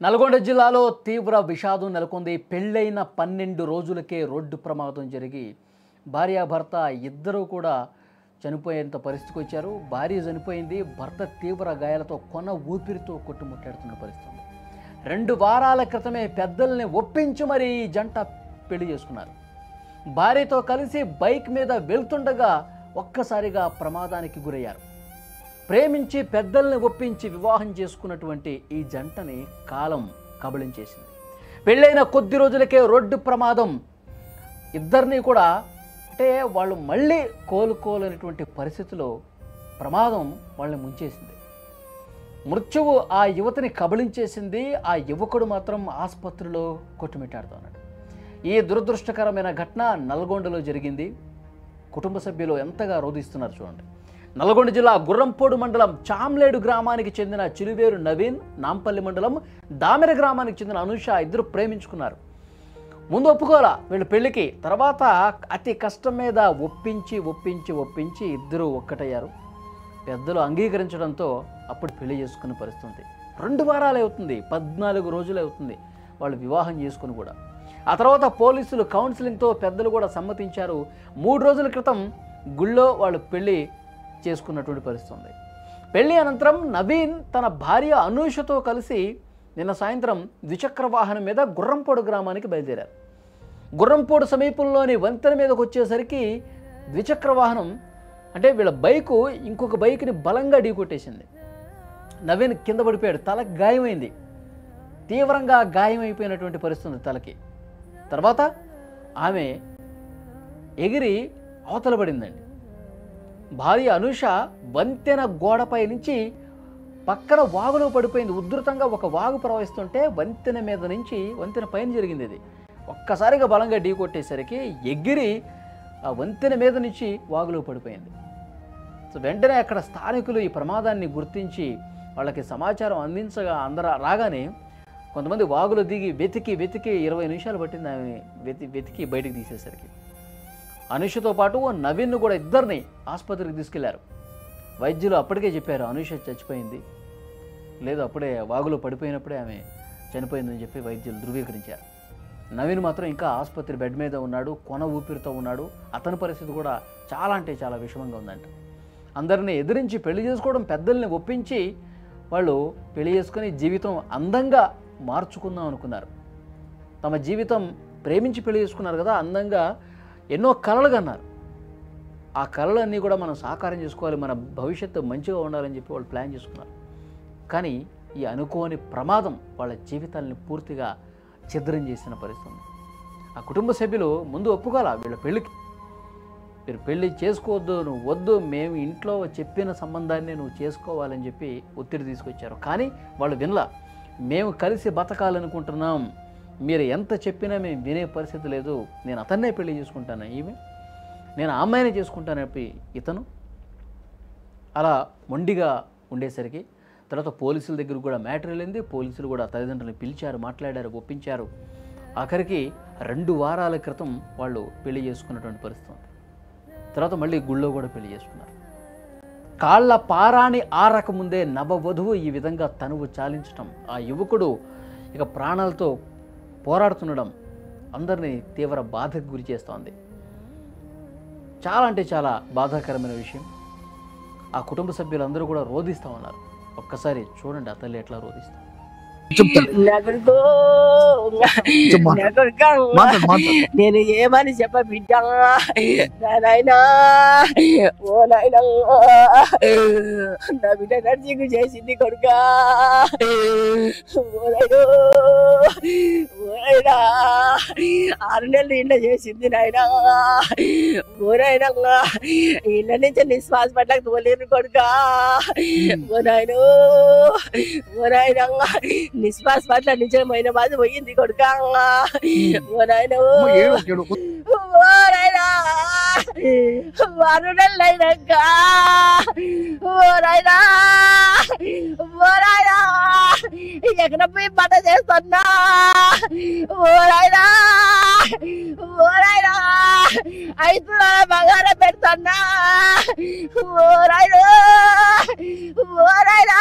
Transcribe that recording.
నల్గొండ జిల్లాలో తీవ్ర విషాదం నెలకొంది. పెళ్ళైన 12 రోజులకే రోడ్డు ప్రమాదం జరిగి భార్యాభర్త ఇద్దరూ కూడా చనిపోయేంత పరిస్థితికి వచ్చారు. భార్య చనిపోయింది, భర్త తీవ్ర గాయాలతో కొన ఊపిరితో కొట్టుముట్టాడుతున్న పరిస్థితి. 2 వారాల క్రితమే పెద్దల్ని ఒప్పించి మరీ ఈ జంట పెళ్లి చేసుకున్నారు. భార్యతో కలిసి బైక్ మీద వెళ్తుండగా ఒక్కసారిగా ప్రమాదానికి గురయ్యారు. ప్రేమించి పెద్దల్ని ఒప్పించి వివాహం చేసుకున్నటువంటి ఈ జంటని కాలం కబళించేసింది. పెళ్ళైన కొద్ది రోజులకే రోడ్డు ప్రమాదం ఇద్దరిని కూడా అంటే వాళ్ళు మళ్ళీ కోలుకోలేనటువంటి పరిస్థితిలో ప్రమాదం వాళ్ళని ముంచేసింది. మృత్యువు ఆ యువతిని కబళించేసింది. ఆ యువకుడు మాత్రం ఆసుపత్రిలో కొట్టుమిట్టాడుతున్నాడు. ఈ దురదృష్టకరమైన ఘటన నల్గొండలో జరిగింది. కుటుంబ సభ్యులు ఎంతగా రోధిస్తున్నారు చూడండి. నల్గొండ జిల్లా గుర్రంపోడు మండలం చామ్లేడు గ్రామానికి చెందిన చిలువేరు నవీన్, నాంపల్లి మండలం దామెర గ్రామానికి చెందిన అనూష ఇద్దరు ప్రేమించుకున్నారు. ముందు ఒప్పుకోలా వీళ్ళు పెళ్లికి, తర్వాత అతి కష్టం మీద ఒప్పించి ఇద్దరు ఒక్కటయ్యారు. పెద్దలు అంగీకరించడంతో అప్పుడు పెళ్లి చేసుకునే పరిస్థితి. 2 వారాలు అవుతుంది, 14 రోజులు అవుతుంది వాళ్ళు వివాహం చేసుకుని కూడా. ఆ తర్వాత పోలీసులు కౌన్సిలింగ్తో పెద్దలు కూడా సమ్మతించారు. 3 రోజుల క్రితం గుళ్ళో వాళ్ళు పెళ్లి చేసుకున్నటువంటి పరిస్థితి ఉంది. పెళ్లి అనంతరం నవీన్ తన భార్య అనూషతో కలిసి నిన్న సాయంత్రం ద్విచక్ర వాహనం మీద గుర్రంపోడు గ్రామానికి బయలుదేరారు. గుర్రంపోడు సమీపంలోని వంతెన మీదకి వచ్చేసరికి ద్విచక్ర వాహనం అంటే వీళ్ళ బైకు ఇంకొక బైక్ని బలంగా ఢీకొట్టేసింది. నవీన్ కింద పడిపోయాడు, తలకు గాయమైంది. తీవ్రంగా గాయమైపోయినటువంటి పరిస్థితి తలకి. తర్వాత ఆమె ఎగిరి అవతల పడిందండి. భార్య అనూష వంతెన గోడపై నుంచి పక్కన వాగులో పడిపోయింది. ఉధృతంగా ఒక వాగు ప్రవహిస్తుంటే వంతెన మీద నుంచి వంతెన పైన జరిగింది. ఇది ఒక్కసారిగా బలంగా ఢీ కొట్టేసరికి ఎగిరి ఆ వంతెన మీద నుంచి వాగులో పడిపోయింది. సో వెంటనే అక్కడ స్థానికులు ఈ ప్రమాదాన్ని గుర్తించి వాళ్ళకి సమాచారం అందించగా రాగానే కొంతమంది వాగులో దిగి వెతికి 20 నిమిషాలు పట్టింది ఆమె వెతికి బయటికి తీసేసరికి. అనూషతో పాటు నవీన్ను కూడా ఇద్దరిని ఆసుపత్రికి తీసుకెళ్లారు. వైద్యులు అప్పటికే చెప్పారు అనూష చచ్చిపోయింది, లేదు అప్పుడే వాగులో పడిపోయినప్పుడే ఆమె చనిపోయిందని చెప్పి వైద్యులు ధృవీకరించారు. నవీన్ మాత్రం ఇంకా ఆసుపత్రి బెడ్ మీద ఉన్నాడు, కొన ఊపిరితో ఉన్నాడు. అతని పరిస్థితి కూడా చాలా అంటే చాలా విషమంగా ఉందంట. అందరినీ ఎదిరించి పెళ్లి చేసుకోవడం, పెద్దల్ని ఒప్పించి వాళ్ళు పెళ్లి చేసుకొని జీవితం అందంగా మార్చుకుందాం అనుకున్నారు. తమ జీవితం ప్రేమించి పెళ్లి చేసుకున్నారు కదా, అందంగా ఎన్నో కలలు కన్నారు. ఆ కళలన్నీ కూడా మనం సాకారం చేసుకోవాలి, మన భవిష్యత్తు మంచిగా ఉండాలని చెప్పి వాళ్ళు ప్లాన్ చేసుకున్నారు. కానీ ఈ అనుకోని ప్రమాదం వాళ్ళ జీవితాలని పూర్తిగా ఛిద్రం చేసిన పరిస్థితి. ఆ కుటుంబ సభ్యులు ముందు ఒప్పుకోవాలా వీళ్ళ పెళ్ళికి, మీరు పెళ్ళి చేసుకోవద్దు, నువ్వు వద్దు, మేము ఇంట్లో చెప్పిన సంబంధాన్ని నువ్వు చేసుకోవాలని చెప్పి ఒత్తిడి తీసుకొచ్చారు. కానీ వాళ్ళు వినలా. మేము కలిసి బతకాలనుకుంటున్నాం, మీరు ఎంత చెప్పినా మేము వినే పరిస్థితి లేదు, నేను అతన్నే పెళ్లి చేసుకుంటాను, నేను ఆ అమ్మాయినే చేసుకుంటాను చెప్పి ఇతను అలా మొండిగా ఉండేసరికి తర్వాత పోలీసుల దగ్గర కూడా మ్యాటర్ వెళ్ళింది. పోలీసులు కూడా తల్లిదండ్రులను పిలిచారు, మాట్లాడారు, ఒప్పించారు. ఆఖరికి 2 వారాల క్రితం వాళ్ళు పెళ్లి చేసుకున్నటువంటి పరిస్థితి ఉంది. తర్వాత మళ్ళీ గుళ్ళో కూడా పెళ్లి చేసుకున్నారు. కాళ్ళ పారాణి ఆరకముందే నవవధువు ఈ విధంగా తనువు చాలించటం, ఆ యువకుడు ఇక ప్రాణాలతో పోరాడుతుండడం అందరినీ తీవ్ర బాధకు గురి చేస్తోంది. చాలా అంటే చాలా బాధాకరమైన విషయం. ఆ కుటుంబ సభ్యులందరూ కూడా రోధిస్తూ ఉన్నారు. ఒక్కసారి చూడండి ఆ తల్లి ఎట్లా రోధిస్తారు. నేను ఏమని చెప్ప బిడ్డ, నాయనా ఓ నాయనా నా బిడ్డ నర్సింగ్ చేసింది కొడుకా, ఓరైనా 6 నెలలు ఇంట్లో చేసింది నాయనా, ఓరైనా ఇళ్ళ నుంచి నిశ్వాస పట్లకు తోలేరు కొడుకా, ఓ నాయన ఓరైనా నిశ్వాస పట్ల నిజమైన బాధ పోయింది కొడుకా, ఓరైనా ఓరైనా 6 నెలలు అయినాక ఓరైనా ఓరైనా ఎక్కడ పోయి పట చేస్తున్నా, ఓరైనా ఓరైనా 5 తులాల బంగారం పెడుతున్నా, ఓరైనా ఓరైనా